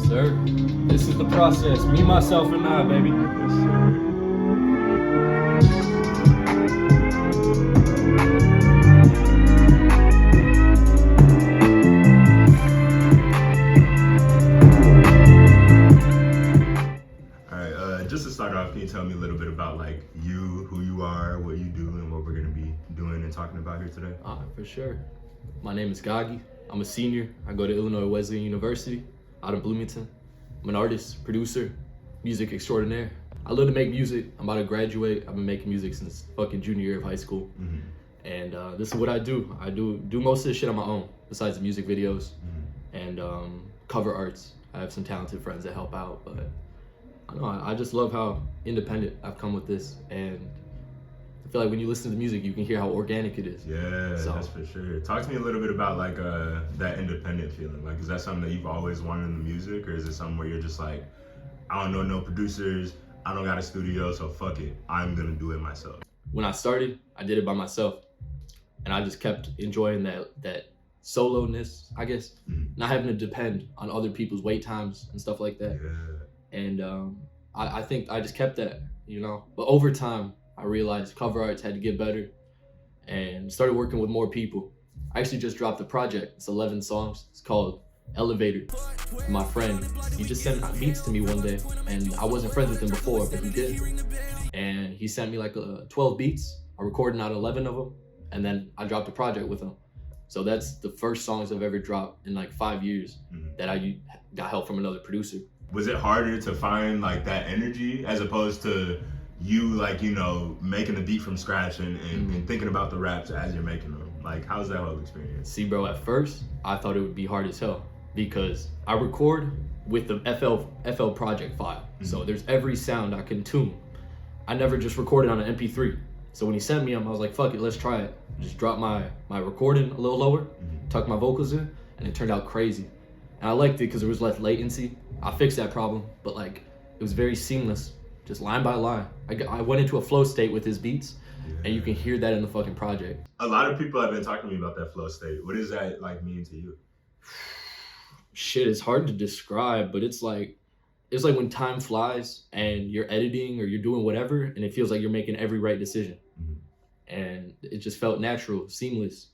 sir. This is the process. Me, myself, and I, baby. Yes, sir. All right, just to start off, can you tell me a little bit about like you, who you are, what you do, and what we're gonna be doing and talking about here today? For sure. My name is Gagi. I'm a senior. I go to Illinois Wesleyan University out of Bloomington. I'm an artist, producer, music extraordinaire. I love to make music. I'm about to graduate. I've been making music since fucking junior year of high school. Mm-hmm. And this is what I do. I do most of this shit on my own, besides the music videos and cover arts. I have some talented friends that help out, but I don't know, I just love how independent I've come with this, and I feel like when you listen to the music, you can hear how organic it is. Yeah, that's for sure. Talk to me a little bit about like that independent feeling. Like, is that something that you've always wanted in the music, or is it something where you're just like, I don't know no producers, I don't got a studio, so fuck it, I'm gonna do it myself? When I started, I did it by myself, and I just kept enjoying that solo-ness, I guess, not having to depend on other people's wait times and stuff like that. Yeah. And I think I just kept that, you know. But over time, I realized cover arts had to get better and started working with more people. I actually just dropped a project. It's 11 songs. It's called Elevator. My friend, he just sent beats to me one day, and I wasn't friends with him before, but he did. And he sent me like 12 beats. I recorded out 11 of them, and then I dropped a project with him. So that's the first songs I've ever dropped in like 5 years that I got help from another producer. Was it harder to find like that energy as opposed to you like, you know, making the beat from scratch and thinking about the raps as you're making them? Like, how's that whole experience? See, bro, at first I thought it would be hard as hell because I record with the FL project file. So there's every sound I can tune. I never just recorded on an MP3. So when he sent me them, I was like, fuck it, let's try it. Just drop my recording a little lower, tuck my vocals in, and it turned out crazy. And I liked it because there was less latency. I fixed that problem, but like it was very seamless, just line by line. I went into a flow state with his beats, and you can hear that in the fucking project. A lot of people have been talking to me about that flow state. What does that like mean to you? Shit, it's hard to describe, but it's like when time flies and you're editing or you're doing whatever, and it feels like you're making every right decision, and it just felt natural, seamless.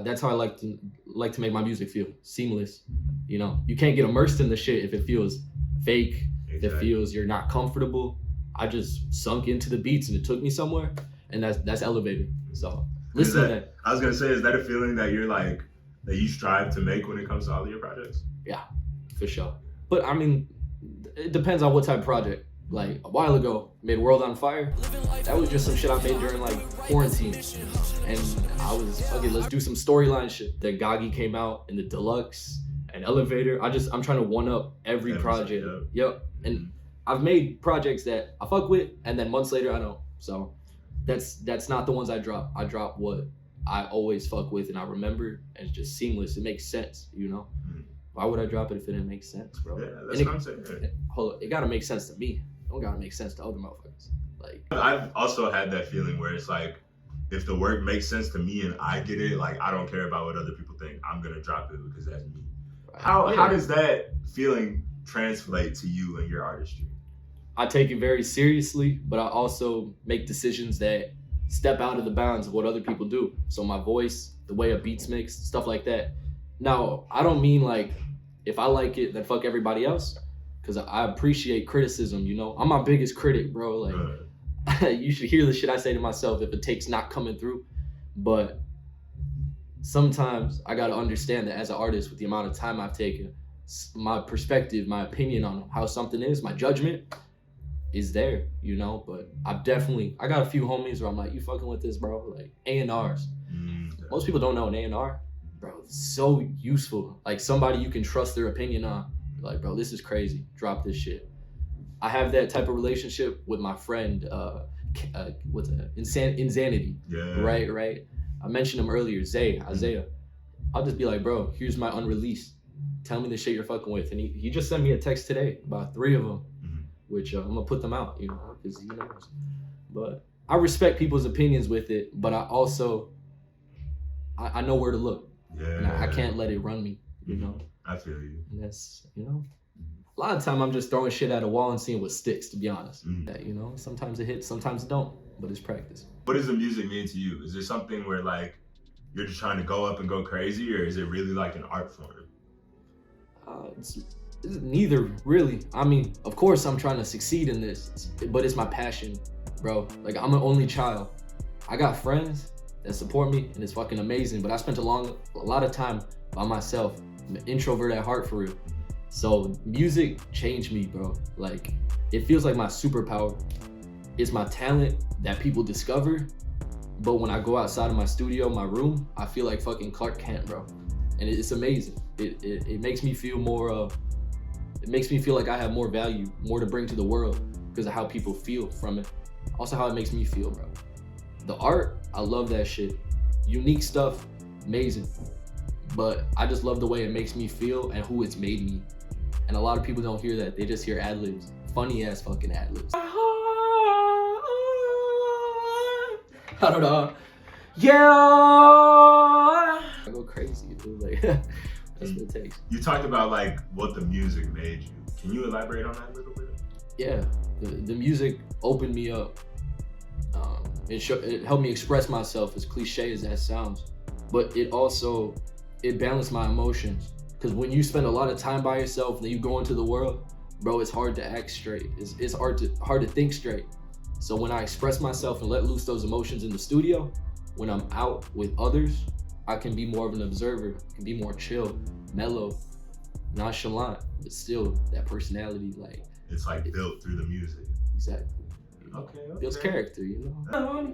That's how I like to make my music feel, seamless. You know, you can't get immersed in the shit if it feels fake, if it feels you're not comfortable. I just sunk into the beats and it took me somewhere, and that's Elevator. So listen to that. I was gonna say, is that a feeling that you're like, that you strive to make when it comes to all of your projects? Yeah, for sure. But I mean, it depends on what type of project. Like a while ago, made World on Fire. That was just some shit I made during like quarantine. And I was, okay, let's do some storyline shit. Then Gagi came out in the deluxe and Elevator. I'm trying to one up every project. Yep. And I've made projects that I fuck with, and then months later I don't. So that's not the ones I drop. I drop what I always fuck with and I remember, and it's just seamless. It makes sense, you know? Why would I drop it if it didn't make sense, bro? Yeah, that's what I'm saying. Hold on, it gotta make sense to me. It don't gotta make sense to other motherfuckers. Like, I've also had that feeling where it's like, if the work makes sense to me and I get it, like I don't care about what other people think. I'm gonna drop it because that's me. How does that feeling translate to you and your artistry? I take it very seriously, but I also make decisions that step out of the bounds of what other people do. So my voice, the way a beat's mixed, stuff like that. Now, I don't mean like, if I like it, then fuck everybody else. Because I appreciate criticism, you know? I'm my biggest critic, bro. Like, you should hear the shit I say to myself if it takes not coming through. But sometimes I gotta understand that as an artist, with the amount of time I've taken, my perspective, my opinion on how something is, my judgment is there, you know? But I got a few homies where I'm like, you fucking with this, bro? Like, A&Rs. Most people don't know an A&R. Bro, it's so useful. Like, somebody you can trust their opinion on. Like, bro, this is crazy. Drop this shit. I have that type of relationship with my friend, what's that? Insanity. Yeah. Right. I mentioned him earlier, Isaiah. I'll just be like, bro, here's my unreleased. Tell me the shit you're fucking with. And he just sent me a text today about 3 of them, which I'm gonna put them out, you know, because he knows. But I respect people's opinions with it, but I also, I know where to look. Yeah. And I can't let it run me, you know. I feel you. And that's, you know, A lot of time I'm just throwing shit at a wall and seeing what sticks, to be honest. Mm. Yeah, you know, sometimes it hits, sometimes it don't, but it's practice. What does the music mean to you? Is there something where like you're just trying to go up and go crazy, or is it really like an art form? It's neither, really. I mean, of course I'm trying to succeed in this, but it's my passion, bro. Like, I'm an only child. I got friends that support me, and it's fucking amazing, but I spent a lot of time by myself. I'm an introvert at heart, for real. So music changed me, bro. Like, it feels like my superpower. It's my talent that people discover, but when I go outside of my studio, my room, I feel like fucking Clark Kent, bro. And it's amazing. It makes me feel more, it makes me feel like I have more value, more to bring to the world because of how people feel from it. Also how it makes me feel, bro. The art, I love that shit. Unique stuff, amazing. But I just love the way it makes me feel and who it's made me. And a lot of people don't hear that. They just hear ad-libs. Funny ass fucking ad-libs. I don't know. Yeah. I go crazy, dude. Like, that's what it takes. You talked about like what the music made you. Can you elaborate on that a little bit? Yeah, the music opened me up. It helped me express myself, as cliche as that sounds. But it balanced my emotions. Because when you spend a lot of time by yourself and then you go into the world, bro, it's hard to act straight. It's hard to think straight. So when I express myself and let loose those emotions in the studio, when I'm out with others, I can be more of an observer, I can be more chill, mellow, nonchalant, but still that personality, like. It's like built through the music. Exactly. Okay. Builds character, you know?